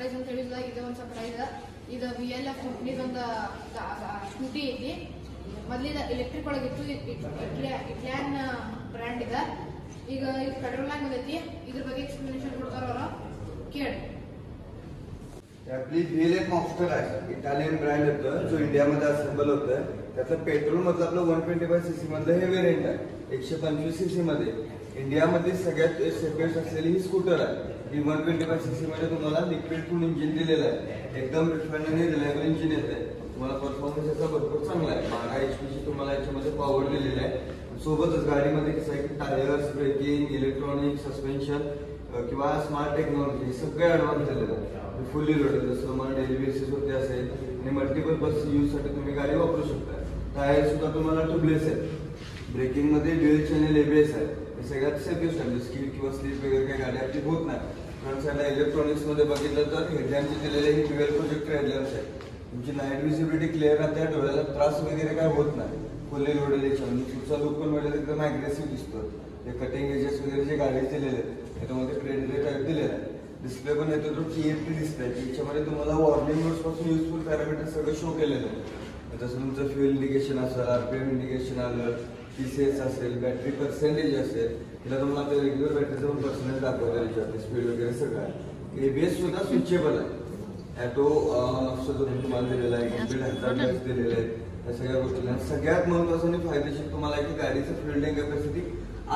Surprise ಅಂತ ಹೇಳಿದ್ರೆ ಇದು ಒಂದು ಸರ್ಪ್ರೈಸ್. ಇದು VLF ಕಂಪ್ನಿದ ಒಂದು ಸ್ಕೂಟಿ ಐತಿ. ಮೊದಲಿದ ಎಲೆಕ್ಟ್ರಿಕ್ ಒಳಗಿತ್ತು, ಇಟ್ಲ್ಯಾನ್ ಬ್ರ್ಯಾಂಡ್ ಇದೆ. ಈಗ ಇದು ಪೆಟ್ರೋಲ್ ಆಗಿ ಬಂದೈತಿ. ಇದ್ರ ಬಗ್ಗೆ एक्सप्लेनेशन ಕೊಡ್ತಾರ ಅವರು, ಕೇಳಿ. आपली VLF मॉन्स्टर आहे, इटालियन ब्रँड येतं जो इंडियामध्ये असेंबल होतं. त्याचं पेट्रोल मधलं आपलं 125cc मधलं हे व्हेरियंट आहे. 125cc मध्ये इंडियामध्ये सगळ्यात सेफेस्ट असलेली ही स्कूटर आहे. ही 125cc मध्ये तुम्हाला लिक्विड कूल इंजिन दिलेलं आहे. एकदम रिफाइंड आणि रिलायबल इंजिन येते. तुम्हाला परफॉर्मन्स याचा भरपूर चांगला आहे. 12 HP तुम्हाला याच्यामध्ये पॉवर दिलेलं आहे. सोबतच गाडीमध्ये कसं आहे की टायर्स, ब्रेकिंग, इलेक्ट्रॉनिक, सस्पेन्शन किंवा स्मार्ट टेक्नॉलॉजी सगळे ॲडव्हान्स झालेलं आहे. फुल्ली लोडेड, जसं तुम्हाला डेली बेसिस वरती असेल आणि मल्टिपल बस यूजसाठी तुम्ही गाडी वापरू शकता. टायर सुद्धा तुम्हाला ट्यूबलेस आहेत. ब्रेकिंग मध्ये ड्युअल चॅनल ABS आहे. हे सगळ्यात सेफेस्ट आहे. स्किड किंवा स्लिप वगैरे काही गाडी आपली होत नाही. फ्रंट साईडला इलेक्ट्रॉनिक्स मध्ये बघितलं तर हेडलॅम्पचे दिलेले हे ड्युअल प्रोजेक्टर हेडलॅम्प्स आहे. तुमची नाईट व्हिजिबिलिटी क्लिअर राहते, डोळ्याला त्रास वगैरे काय होत नाही. फुल्ली लोडेड याच्यामध्ये पुढचा लुक पण वगैरे एकदम अग्रेसिव्ह दिसतो. हे कटिंग एजेस वगैरे जे गाडी दिलेले आहेत त्याच्यामध्ये क्रेडिट टाईप दिलेला आहे. डिस्प्ले पण येतो तो TFT डिस्प्ले. याच्यामध्ये तुम्हाला वॉर्निंग नोट्स पासून युजफुल पॅरामीटर सगळं शो केलेलं आहे. जसं तुमचं फ्युएल इंडिकेशन असेल, RPM इंडिकेशन आलं, TCS असेल, बॅटरी पर्सेंटेज असेल, तिला तुम्हाला आपल्या रेग्युलर बॅटरीचं पण पर्सेंटेज दाखवलं याच्यावरती, स्पीड वगैरे सगळं आहे. ABS सुद्धा स्विचेबल आहे. ॲटो सुद्धा तुम्हाला दिलेला आहे, कम्प्लीट हॅझार्ड दिलेले आहेत. या सगळ्या गोष्टीला सगळ्यात महत्त्वाचं आणि फायदेशीर तुम्हाला आहे की गाडीचं फ्युएल टँक कॅपॅसिटी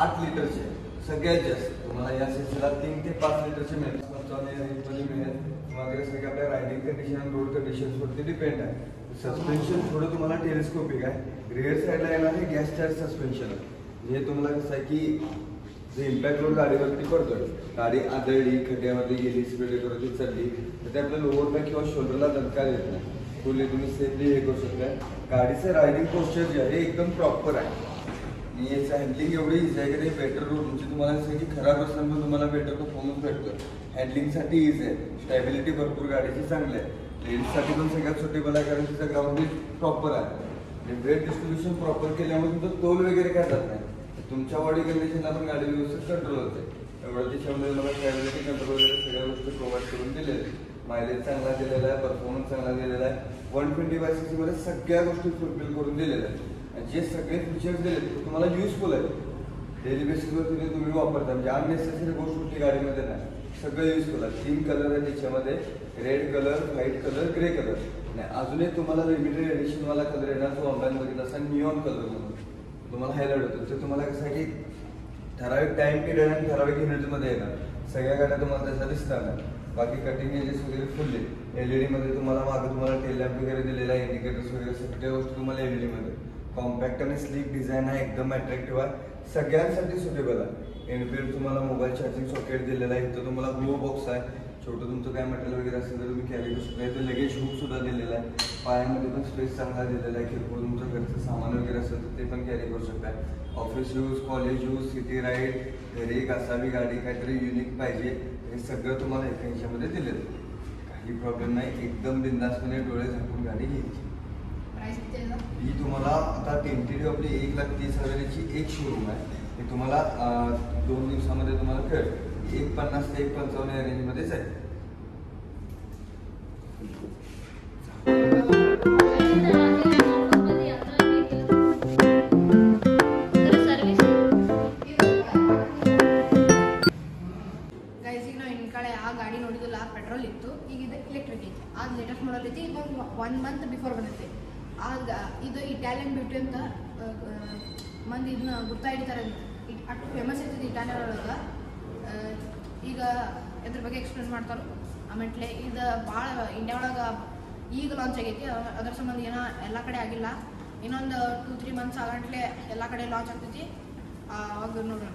8 लिटरची आहे. सगळ्यात जास्त तुम्हाला या सीसीला 3 ते 5 लिटरचे मिळेल. आपल्या रायडिंग कंडिशन आणि रोड कंडिशन वरती डिपेंड आहे. सस्पेन्शन थोडं तुम्हाला टेलिस्कोपिक आहे. रिअर साईडला येणार हे गॅस चार्ज सस्पेन्शन आहे. हे तुम्हाला कसं आहे की जे इम्पॅक्ट लोड गाडीवरती पडतोय, गाडी आदळली, खड्ड्यामध्ये गेली, स्पीड वरती चढली तर ते आपल्या लोअर बॅक किंवा शोल्डरला धक्का देत नाही. फुल्ली तुम्ही सेफली हे करू शकता. गाडीचं रायडिंग पोस्चर जे आहे एकदम प्रॉपर आहे. याचं हँडलिंग एवढी इझी आहे की ते बेटर रोड म्हणजे तुम्हाला असं की खराब रस्त्यांमध्ये तुम्हाला बेटर परफॉर्मन्स भेटतो. हँडलिंगसाठी इझी आहे. स्टॅबिलिटी भरपूर गाडीची चांगली आहे. लेडीजसाठी पण सगळ्यात सुटेबल आहे कारण तिचं ग्राउंड प्रॉपर आहे. ब्रेक डिस्ट्रीब्युशन प्रॉपर केल्यामुळे तुमचं तोल वगैरे काय जात नाही. तुमच्या बॉडी कंडिशनला पण गाडी व्यवस्थित कंट्रोल होते. एवढं त्याच्यामध्ये मला स्टॅबिलिटी कंट्रोल वगैरे सगळ्या गोष्टी प्रोव्हाइड करून दिलेल्या आहेत. मायलेज चांगला दिलेला आहे, परफॉर्मन्स चांगला दिलेला आहे. 125cc मध्ये सगळ्या गोष्टी फुलफिल करून दिलेल्या आहेत. जे सगळे फीचर्स दिले ते तुम्हाला युजफुल आहे. डेली बेसिसवर तुम्ही वापरता म्हणजे अननेसेसरी गोष्ट कुठली गाडीमध्ये नाही. सगळं युजफुल आहे. 3 कलर आहे त्याच्यामध्ये, red colour, white colour, grey colour. आणि अजून एक तुम्हाला लिमिटेड एडिशनवाला कलर येणार जो ऑनलाईन बघितला असा निऑन कलर म्हणून तुम्हाला हायलाइट होतो. ते तुम्हाला कसं आहे की ठराविक टाइम पिरियड आणि ठराविक युनिटमध्ये येणार. सगळ्या गाड्या तुम्हाला त्याचा दिसणार नाही. बाकी कटिंग एजेस वगैरे फुल्ली LED मध्ये तुम्हाला मागे तुम्हाला टेल लॅम्प वगैरे दिलेला आहे, इंडिकेटर्स वगैरे सगळ्या गोष्टी तुम्हाला LED मध्ये. कॉम्पॅक्ट आणि स्लीक डिझाईन आहे, एकदम अट्रॅक्टिव्ह आहे, सगळ्यांसाठी सुटेबल आहे. इनबिल्ट तुम्हाला मोबाईल चार्जिंग सॉकेट दिलेला आहे. इथं तुम्हाला ग्लो बॉक्स आहे. छोटं तुमचं काय मटेरियल वगैरे असेल तर तुम्ही कॅरी करू शकता. इथं लगेज हुक सुद्धा दिलेला आहे. पायामध्ये पण स्पेस चांगला दिलेला आहे. किरकोळ तुमचं घरचं सामान वगैरे असेल तर ते पण कॅरी करू शकता. Office use, college use, city ride, घरी एक असावी गाडी, काहीतरी युनिक पाहिजे, हे सगळं तुम्हाला एका ह्याच्यामध्ये दिलेलं आहे. काही प्रॉब्लेम नाही. एकदम बिंदासपणे डोळे झाकून गाडी घ्यायची. ही तुम्हाला आता टेंटेटिव्ह आपली 1,30,000ची एक शोरूम आहे. हे तुम्हाला 2 दिवसामध्ये तुम्हाला कळेल. 1,50 ते 1,55 या रेंजमध्येच आहे. ಗಾಡಿ ನೋಡಿದಿಲ್ಲ, ಪೆಟ್ರೋಲ್ ಇತ್ತು, ಈಗ ಇದು ಎಲೆಕ್ಟ್ರಿಕ್ ಐತಿ. ಅದು ಲೇಟೆಸ್ಟ್ ಮಾಡಲ್ ಐತಿ. ಈಗ 1 ಮಂತ್ ಬಿಫೋರ್ ಬಂದೈತಿ. ಆಗ ಇದು ಇಟಾಲಿಯನ್ ಬ್ಯೂಟಿ ಅಂತ ಮಂದಿ ಇದನ್ನ ಗುರ್ತಾ ಹಿಡಿತಾರೆ. ಅಷ್ಟು ಫೇಮಸ್ ಐತಿ ಇಟಾಲಿಯನ್ ಒಳಗೆ. ಈಗ ಇದ್ರ ಬಗ್ಗೆ ಎಕ್ಸ್ಪ್ಲೇನ್ ಮಾಡ್ತಾರೆ. ಆಮೇಲೆ ಇದು ಭಾಳ ಇಂಡಿಯಾ ಒಳಗೆ ಈಗ ಲಾಂಚ್ ಆಗೈತಿ. ಅದ್ರ ಸಂಬಂಧ ಏನೋ ಎಲ್ಲ ಕಡೆ ಆಗಿಲ್ಲ. ಇನ್ನೊಂದು 2-3 ಮಂತ್ಸ್ ಆಗಂಟ್ಲೆ ಎಲ್ಲ ಕಡೆ ಲಾಂಚ್ ಆಗ್ತೈತಿ. ಅವಾಗ ನೋಡೋಣ.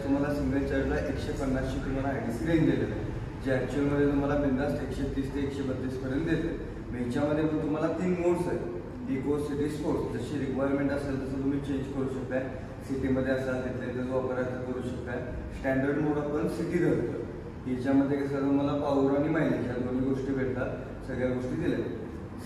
तुम्हाला सिंगल चार्जला 150ची तुम्हाला IDC रेंज दिलेली आहे, जे ॲक्च्युअलमध्ये तुम्हाला बिंदास 130 ते 132 पर्यंत देते. ह्याच्यामध्ये पण तुम्हाला 3 मोड्स आहेत. Eco, city, sports. जशी रिक्वायरमेंट असेल तसं तुम्ही चेंज करू शकता. सिटीमध्ये असाल तिथले तर वापरायचा करू शकता. स्टँडर्ड मोड आपण सिटी धरतो. ह्याच्यामध्ये कसं तुम्हाला पॉवर आणि मायलेज ह्या दोन्ही गोष्टी भेटतात. सगळ्या गोष्टी दिल्या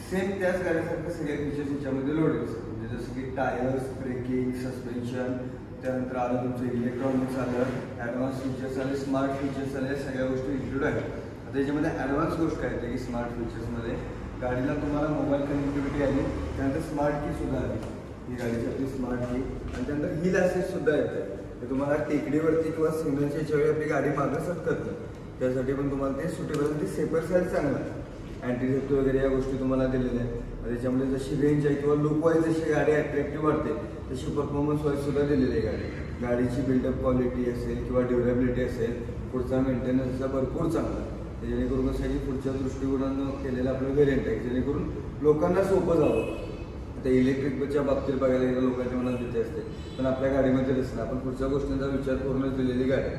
सेम त्याच गाडीसारख्या सगळे फीचर्स ह्याच्यामध्ये लोडेड असतात. म्हणजे जसं की टायर्स, ब्रेकिंग, सस्पेन्शन, त्यानंतर आलं तुमचं इलेक्ट्रॉनिक्स आलं, ॲडव्हान्स फीचर्स आले, स्मार्ट फीचर्स आले, सगळ्या गोष्टी इन्क्लूड आहेत. त्याच्यामध्ये ॲडव्हान्स गोष्ट काय आहे की स्मार्ट फीचर्समध्ये गाडीला तुम्हाला मोबाईल कनेक्टिव्हिटी आली, त्यानंतर स्मार्ट कीसुद्धा आली. ही गाडीची आपली स्मार्ट की आणि त्यानंतर हिल असिस्टसुद्धा येतं. ते तुम्हाला टेकडीवरती किंवा सिग्नलच्या याच्यावेळी आपली गाडी मागं सरकत नाही, त्यासाठी पण तुम्हाला ते सुटेबल आणि ते सेपर साईड चांगलं आहे. अँटीसेप्ट वगैरे या गोष्टी तुम्हाला दिलेल्या आहेत. त्याच्यामध्ये जशी रेंज आहे किंवा लुक वाईज जशी गाडी अट्रॅक्टिव्ह वाटते तशी परफॉर्मन्स वाईज सुद्धा दिलेली आहे गाडी. गाडीची बिल्डअप क्वालिटी असेल किंवा ड्युरेबिलिटी असेल, पुढचा मेंटेनन्स असा भरपूर चांगला आहे. जेणेकरून कसं आहे की पुढच्या दृष्टिकोनानं केलेलं आपलं व्हेरियंट आहे, जेणेकरून लोकांना सोपं जावं. आता इलेक्ट्रिकच्या बाबतीत बघायला गेलं लोकांच्या मनात भीती असते, पण आपल्या गाडीमध्ये दिसलं आपण पुढच्या गोष्टींचा विचार करूनच दिलेली गाडी.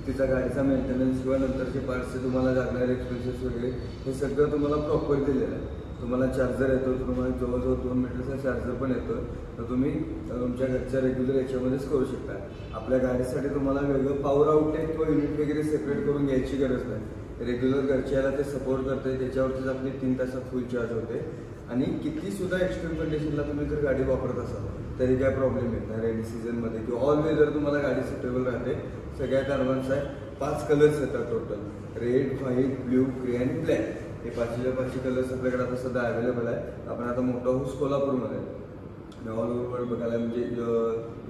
तिचा गाडीचा मेंटेनन्स किंवा नंतरचे पार्ट्सचे तुम्हाला लागणारे एक्सपेन्सेस वगैरे हे सगळं तुम्हाला प्रॉपर दिलेलं आहे. तुम्हाला चार्जर येतो, तुम्हाला जवळजवळ 2 मीटरचा चार्जर पण येतो, तर तुम्ही तुमच्या घरच्या रेग्युलर याच्यामध्येच करू शकता. आपल्या गाडीसाठी तुम्हाला वेगळं पॉवर आउटलेट किंवा युनिट वगैरे सेपरेट करून घ्यायची गरज नाही. रेग्युलर घरच्याला ते सपोर्ट करते, त्याच्यावरतीच आपली 3 तासात फुल चार्ज होते. आणि किती सुद्धा एक्स्ट्रीम कंडिशनला तुम्ही जर गाडी वापरत असाल तरी काय प्रॉब्लेम येत नाही. रेनी सीझनमध्ये किंवा ऑल वेदर तुम्हाला गाडी सुटेबल राहते. सगळ्यात ॲडव्हान्स आहे. 5 कलर्स येतात total, red, white, blue, grey आणि ब्लॅक. हे 5 कलर्स आपल्याकडे आता सध्या अवेलेबल आहे. आपण आता मोठा हाऊस कोल्हापूरमध्ये ऑल ओव्हर बघायला म्हणजे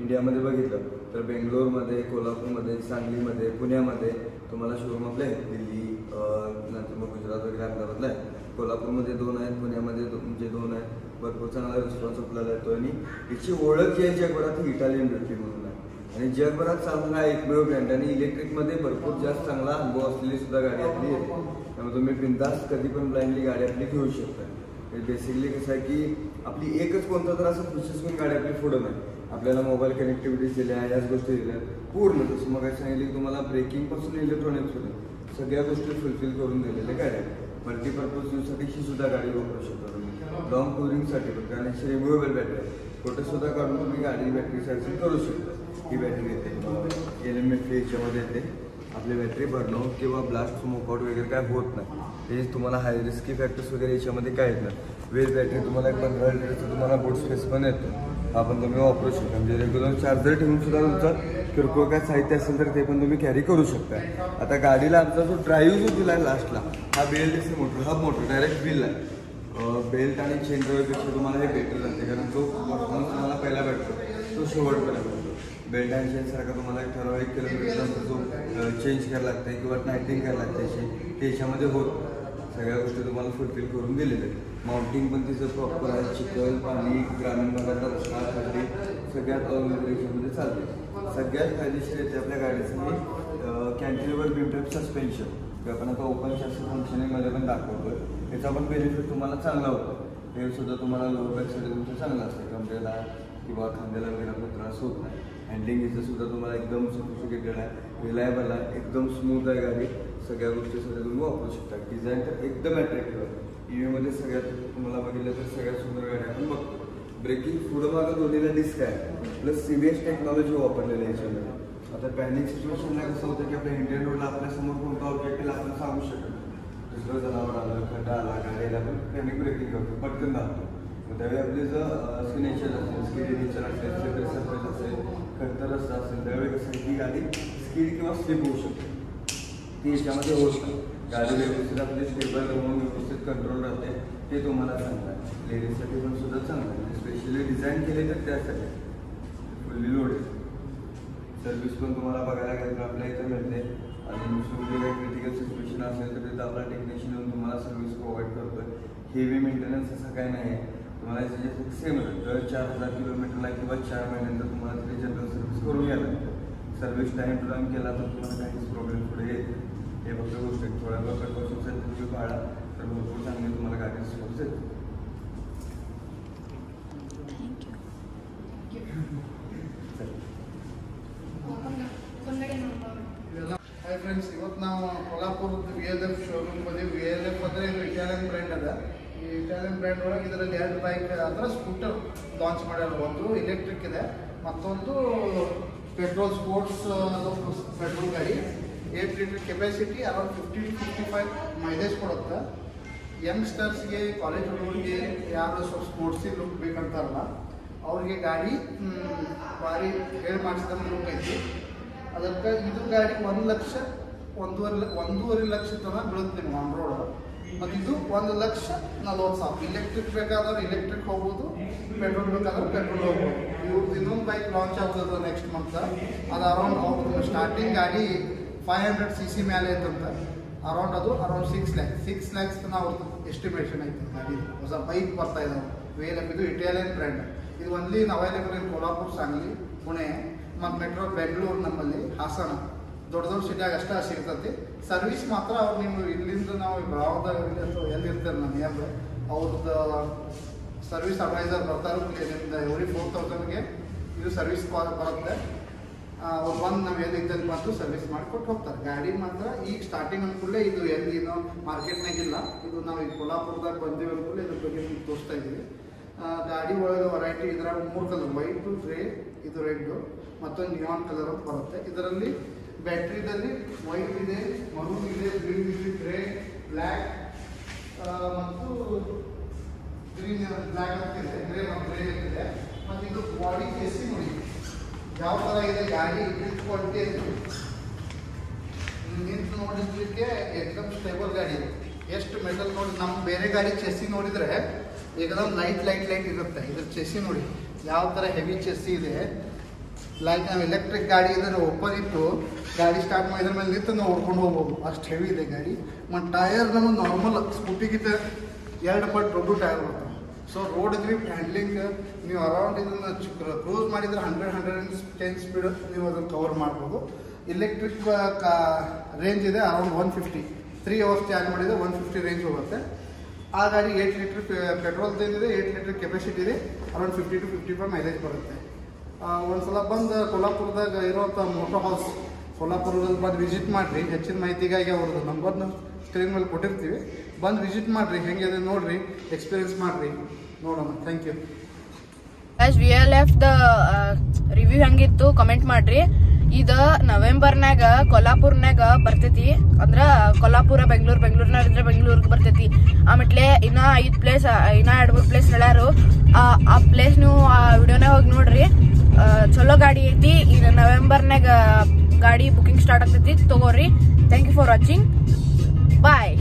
इंडियामध्ये बघितलं तर बेंगलोरमध्ये, कोल्हापूरमध्ये, सांगलीमध्ये, पुण्यामध्ये तुम्हाला शोरूम आपले आहेत. दिल्ली नंतर मग गुजरात वगैरे अहमदाबादला आहे. कोल्हापूरमध्ये 2 आहेत, पुण्यामध्ये 2 आहेत. भरपूर चांगला रिस्पॉन्स आपल्याला येतो आणि याची ओळख जी आहे जगभरात ही इटालियन ब्युटी म्हणून आहे आणि जगभरात चांगला एकमेव ब्रँड आणि इलेक्ट्रिकमध्ये भरपूर जास्त चांगला अनुभव असलेली सुद्धा गाडी आपली येते. त्यामुळे तुम्ही बिनधास्त कधी पण ब्लाइंडली गाडी आपली घेऊ शकता. बेसिकली कसं आहे की आपली एकच कोणता तर असं फीचर्स पण गाडी आपली पुढं नाही. आपल्याला मोबाईल कनेक्टिव्हिटी दिल्या, याच गोष्टी दिल्या पूर्ण. जसं मग सांगितलं की तुम्हाला ब्रेकिंगपासून इलेक्ट्रॉनिक्सपर्यंत सगळ्या गोष्टी फुलफिल करून दिलेल्या गाड्या. मल्टीपर्पज यूजसाठी ही सुद्धा गाडी वापरू शकता तुम्ही. लॉंग टुरिंगसाठी पण कारण याची रिमुवेबल बॅटरी आहे. कुठे सुद्धा काढून तुम्ही गाडी बॅटरी चार्जिंग करू शकता. ही बॅटरी येते एलिमेंट याच्यामध्ये येते. आपली बॅटरी बर्नआउट किंवा ब्लास्ट स्मोकआउट वगैरे काय होत नाही. ते तुम्हाला हाय रिस्की फॅक्टर्स वगैरे याच्यामध्ये काय येत नाही. वेल बॅटरी तुम्हाला 15 लिटरचं तुम्हाला बूट स्पेस पण येतो. आपण तुम्ही वापरू शकता. म्हणजे रेग्युलर चार्जर ठेवून सुद्धा तुमचं किरकोळ काय साहित्य असेल तर ते पण तुम्ही कॅरी करू शकता. आता गाडीला आमचा जो ड्राईव्ह जो दिला आहे लास्टला हा BLDC motor, hub motor direct bill आहे. बेल्ट आणि चेन ड्राईव्हपेक्षा तुम्हाला हे बेटर राहते कारण जो परफॉर्मन्स तुम्हाला पहिला भेटतो तो शेवटपर्यंत भेटतो. बेल्ट आणि चेनसारखा तुम्हाला एक ठराविक किलोमीटरनंतर जो चेंज करायला लागते किंवा नाईटिंग करायला लागते ते याच्यामध्ये होत. सगळ्या गोष्टी तुम्हाला फुलफिल करून दिलेल्या आहेत. माउंटिंग पण तिचं प्रॉपर आहे. चिखल, पाणी, ग्रामीण भागातला रस्ता, खड्डे सगळ्यात याच्यामध्ये चालते. सगळ्यात फायदेशीर येते आपल्या गाडीचं हे कॅन्टिलिव्हर बीमटॉप सस्पेन्शन किंवा आपण आता ओपन चॅसिस फंक्शनिंगमध्ये पण दाखवतोय. त्याचा पण बेनिफिट तुम्हाला चांगला होतो. हे सुद्धा तुम्हाला लोअर बॅकसाठी तुमचं चांगलं असतं. कमरेला किंवा खांद्याला वगैरे आपला त्रास होत नाही. हँडलिंग याचं सुद्धा तुम्हाला एकदम सोफिस्टिकेटेड आहे, रिलायबल आहे, एकदम स्मूथ आहे गाडी. सगळ्या गोष्टी सगळ्या तुम्ही वापरू शकता. डिझाईन तर एकदम अट्रॅक्टिव्ह आहे. EVमध्ये सगळ्यात तुम्हाला बघितलं तर सगळ्यात सुंदर गाडी आपण बघतो. ब्रेकिंग पुढं मागं दोन्हीला डिस्क आहे प्लस CBS टेक्नॉलॉजी वापरलेली आहे याच्यामध्ये. आता पॅनिक सिच्युएशनला कसं होतं की आपल्या इंडियन रोडला आपल्यासमोर कोणता ऑब्जेक्ट येईल आपण सांगू शकतो. दुसरं जनावर आलं, खड्डा आला, गाडीला आपण पॅनिक ब्रेकिंग करतो, पटकन धावतो. मग त्यावेळी आपली जर सिग्नेचर असेल, स्किड नेचर असेल, स्लिपरी सरफेस असेल, खडतर रस्ता असेल त्यावेळी कसं ही गाडी स्किड किंवा स्लिप होऊ शकते. ती याच्यामध्ये होत नाही. गाडी व्यवस्थित आपली स्टेबल राहून व्यवस्थित कंट्रोल राहते. ते तुम्हाला चांगलं आहे. लेडीजसाठी पण सुद्धा चांगलं आहे. स्पेशली डिझाईन केले तर त्यासाठी फुल्ली लोड आहे. सर्व्हिस पण तुम्हाला बघायला गेलं तर आपल्या इथं मिळते आणि दुसरी काही क्रिटिकल सिच्युएशन असेल तर तिथं आपला टेक्निशियन येऊन तुम्हाला सर्व्हिस प्रोव्हाइड करतोय. हेवी मेंटेनन्स असं काही नाही आहे. तुम्हाला याचे सेम दर 4000 किलोमीटरला किंवा 4 महिन्यानंतर तुम्हाला तिथे जनरल सर्व्हिस करून घ्यायला लागतं. सर्व्हिस टाईम टू टाईम केला तर तुम्हाला काहीच प्रॉब्लेम पुढे येते. हे फक्त गोष्ट आहे. थोड्या वेळ प्रिकॉशन्स तुम्ही पाळा तर भरपूर चांगली तुम्हाला गाडी रिस्पॉन्स येते. ಹಾಯ್ ಫ್ರೆಂಡ್ಸ್, ಇವತ್ತು ನಾವು ಕೊಲ್ಹಾಪುರದ VLF ಶೋರೂಮ್ ಬಂದೀವಿ. VLF ಅಂದರೆ ಇದು ಇಟಾಲಿಯನ್ ಬ್ರ್ಯಾಂಡ್ ಅದ. ಈ ಇಟಾಲಿಯನ್ ಬ್ರ್ಯಾಂಡ್ ಒಳಗೆ ಇದರಲ್ಲಿ 2 ಬೈಕ್ ಅಂದರೆ ಸ್ಕೂಟರ್ ಲಾಂಚ್ ಮಾಡ್ಯಾರ. ಒಂದು ಎಲೆಕ್ಟ್ರಿಕ್ ಇದೆ, ಮತ್ತೊಂದು ಪೆಟ್ರೋಲ್ ಸ್ಪೋರ್ಟ್ಸ್ ಪೆಟ್ರೋಲ್ ಗಾಡಿ. 8 litre capacity, around 50 to 55 mileage ಕೊಡುತ್ತೆ. ಯಂಗ್ಸ್ಟರ್ಸ್ಗೆ, ಕಾಲೇಜ್ ಹುಡುಗರಿಗೆ ಯಾರು ಸ್ವಲ್ಪ ಸ್ಪೋರ್ಟ್ಸಿಗೆ ಲುಕ್ ಬೇಕಂತಾರಲ್ಲ ಅವ್ರಿಗೆ ಗಾಡಿ ಭಾರಿ ಹೇಳಿ ಮಾಡಿಸಿದ ಲುಕ್ ಐತಿ. ಅದಕ್ಕೆ ಇದು ಗಾಡಿ 1,00,000 1.5 ಲಕ್ಷ ತನಕ ಬೀಳುತ್ತೆ ನಿಮ್ಗೆ ಆನ್ ರೋಡ್. ಮತ್ತು ಇದು 1,40,000. ಇಲೆಕ್ಟ್ರಿಕ್ ಬೇಕಾದ್ರೆ ಇಲೆಕ್ಟ್ರಿಕ್ ಹೋಗ್ಬೋದು, ಪೆಟ್ರೋಲ್ ಬೇಕಾದ್ರೆ ಪೆಟ್ರೋಲ್ ಹೋಗ್ಬೋದು. ಇವ್ರದ್ದು ಇನ್ನೊಂದು ಬೈಕ್ ಲಾಂಚ್ ಆಗ್ತದೆ ನೆಕ್ಸ್ಟ್ ಮಂತ್. ಅದು ಅರೌಂಡ್ ಹೋಗ್ಬೋದು. ಸ್ಟಾರ್ಟಿಂಗ್ ಗಾಡಿ 500cc ಮೇಲೆ ಐತಂತ. ಅರೌಂಡ್ 6 lakhs ತನಕ ಅವ್ರದ್ದು ಎಸ್ಟಿಮೇಷನ್ ಐತೆ. ಗಾಡಿ ಹೊಸ ಬೈಕ್ ಬರ್ತಾ ಇದಾವೆ. VLF ಇದು ಇಟಾಲಿಯನ್ ಬ್ರ್ಯಾಂಡ್. ಇದು only available in Kolhapur, Sangli, Pune ಮತ್ತು ಮೆಟ್ರೋ ಬೆಂಗಳೂರು, ನಮ್ಮಲ್ಲಿ ಹಾಸನ ದೊಡ್ಡ ಸಿಟಿಯಾಗ ಅಷ್ಟೇ ಸಿಗ್ತತಿ. ಸರ್ವಿಸ್ ಮಾತ್ರ ಅವ್ರು ನೀವು ಇಲ್ಲಿಂದ ನಾವು ಬೆಳಗಾವದಾಗ ಅಥವಾ ಎಲ್ಲಿರ್ತಾರೆ ನಾನು ಯಾರು ಅವ್ರದ್ದು ಸರ್ವಿಸ್ ಅಡ್ವೈಸರ್ ಬರ್ತಾರೆ. ನಿಮ್ದು ಎವ್ರಿ 4,000ಗೆ ಇದು ಸರ್ವಿಸ್ ಬರುತ್ತೆ. ಅವ್ರು ಬಂದು ನಾವು ಎಲ್ಲಿದ್ದಲ್ಲಿ ಬಂದು ಸರ್ವಿಸ್ ಮಾಡಿಕೊಟ್ಟು ಹೋಗ್ತಾರೆ. ಗಾಡಿ ಮಾತ್ರ ಈಗ ಸ್ಟಾರ್ಟಿಂಗ್ ಅಂದ್ಕೂಡಲೇ ಇದು ಎಲ್ಲಿನೋ ಮಾರ್ಕೆಟ್ನಾಗಿಲ್ಲ. ಇದು ನಾವು ಈ ಕೋಲ್ಹಾಪುರದಾಗ ಬಂದೀವಿ ಅಂದ್ಕೂಡಲೇ ಇದ್ರ ಬಗ್ಗೆ ನಿಮ್ಗೆ ತೋರಿಸ್ತಾ ಇದ್ದೀವಿ. ಗಾಡಿ ಒಳಗೆ ವೆರೈಟಿ ಇದ್ರಾಗ 3 ಕಲರ್, ವೈಟು, ಗ್ರೇ, ಇದು ರೆಡ್ಡು, ಮತ್ತೊಂದು ನಿಯಾನ್ ಕಲರ್ ಅಂತ ಬರುತ್ತೆ. ಇದರಲ್ಲಿ ಬ್ಯಾಟ್ರಿದಲ್ಲಿ ವೈಟ್ ಇದೆ, ಮರೂನ್ ಇದೆ, ಗ್ರೀನ್ ಇದೆ, ಗ್ರೇ, ಬ್ಲ್ಯಾಕ್ ಮತ್ತು ಗ್ರೀನ್ ಬ್ಲ್ಯಾಕ್ ಅಂತಿದೆ, ಗ್ರೇ ಮತ್ತು ಗ್ರೇ ಇದೆ. ಮತ್ತು ಇದು ಬಾಡಿ ಕೇಸಿ ನೋಡಿ ಯಾವ ಥರ ಇದೆ ಗಾಡಿ. ಬಿಲ್ಡ್ ಕ್ವಾಲಿಟಿ ಇದೆ, ನಿಂತು ನೋಡಿದ್ಲಿಕ್ಕೆ ಏಕದಮ್ ಸ್ಟೇಬಲ್ ಗಾಡಿ ಇದೆ. ಎಷ್ಟು ಮೆಟಲ್ ನೋಡಿ, ನಮ್ಮ ಬೇರೆ ಗಾಡಿ ಚೆಸ್ಸಿ ನೋಡಿದರೆ ಏಕದಮ್ ಲೈಟ್ ಇರುತ್ತೆ. ಇದ್ರ ಚೆಸ್ಸಿ ನೋಡಿ ಯಾವ ಥರ ಹೆವಿ ಚೆಸ್ಸಿ ಇದೆ. ಲೈಕ್ ನಾವು ಎಲೆಕ್ಟ್ರಿಕ್ ಗಾಡಿ ಇದ್ರೆ ಓಪನ್ ಇಟ್ಟು ಗಾಡಿ ಸ್ಟಾರ್ಟ್ ಮಾಡಿದ್ರ ಮೇಲೆ ನಿಂತು ನಾವು ಹೊಡ್ಕೊಂಡು ಹೋಗ್ಬೋದು, ಅಷ್ಟು ಹೆವಿ ಇದೆ ಗಾಡಿ. ಮತ್ತು ಟಯರ್ ನಮಗೆ ನಾರ್ಮಲ್ ಸ್ಕೂಟಿಗಿಂತ 2 ಪಟ್ಟು ದೊಡ್ಡ ಟಯರ್ ಬರ್ತವೆ. ಸೊ ರೋಡ್ ಗ್ರಿಪ್, ಹ್ಯಾಂಡ್ಲಿಂಗ್, ನೀವು ಅರೌಂಡ್ ಇದನ್ನು ಕ್ರೂಸ್ ಮಾಡಿದರೆ 100-110 ಸ್ಪೀಡ್ ನೀವು ಅದನ್ನು ಕವರ್ ಮಾಡ್ಬೋದು. ಇಲೆಕ್ಟ್ರಿಕ್ ರೇಂಜ್ ಇದೆ ಅರೌಂಡ್ 150. 3 hours ಚಾರ್ಜ್ ಮಾಡಿದರೆ 150 ರೇಂಜ್ ಹೋಗುತ್ತೆ. ಆ ಗಾಡಿ 8 ಲೀಟ್ರ್ ಪೆಟ್ರೋಲ್ದೇನಿದೆ, 8 ಲೀಟ್ರ್ ಕೆಪಾಸಿಟಿ ಇದೆ. ಅರೌಂಡ್ 50 to 55 ಮೈಲೇಜ್ ಬರುತ್ತೆ. ಒಂದ್ಸಲ ಬಂದು ಕೋಲ್ಹಾಪುರದಾಗ ಇರೋವಂಥ ಮೋಟರ್ ಹೌಸ್ ಕೋಲ್ಹಾಪುರದಲ್ಲಿ ಬಂದು ವಿಸಿಟ್ ಮಾಡಿರಿ. ಹೆಚ್ಚಿನ ಮಾಹಿತಿಗಾಗಿ ಅವ್ರದ್ದು ನಂಬರ್ನ ಸ್ಕ್ರೀನ್ ಮೇಲೆ ಕೊಟ್ಟಿರ್ತೀವಿ. ಬಂದು ವಿಸಿಟ್ ಮಾಡಿರಿ, ಹೆಂಗಿದೆ ನೋಡಿರಿ, ಎಕ್ಸ್ಪೀರಿಯನ್ಸ್ ಮಾಡಿರಿ, ನೋಡೋಣ. Thank you. VLF ರಿವ್ಯೂ ಹೆಂಗಿತ್ತು ಕಮೆಂಟ್ ಮಾಡ್ರಿ. ಇದು ನವೆಂಬರ್ನಾಗ ಕೊಲ್ಹಾಪುರ್ನಾಗ ಬರ್ತೈತಿ. ಅಂದ್ರೆ ಕೊಲ್ಹಾಪುರ ಬೆಂಗಳೂರಿನಾಗ ಇದ್ರೆ ಬೆಂಗಳೂರಿಗೆ ಬರ್ತೈತಿ. ಆಮೇಲೆ ಇನ್ನೂ 5 ಪ್ಲೇಸ್, ಇನ್ನೂ 2-3 ಪ್ಲೇಸ್ ಹೇಳ್ಯಾರು. ಆ ಪ್ಲೇಸ್ ನೀವು ಆ ವಿಡಿಯೋನಾಗ ಹೋಗಿ ನೋಡ್ರಿ. ಚಲೋ ಗಾಡಿ ಐತಿ. ಈಗ ನವೆಂಬರ್ನಾಗ ಗಾಡಿ ಬುಕಿಂಗ್ ಸ್ಟಾರ್ಟ್ ಆಗ್ತೈತಿ, ತಗೋರಿ. Thank you for watching. Bye.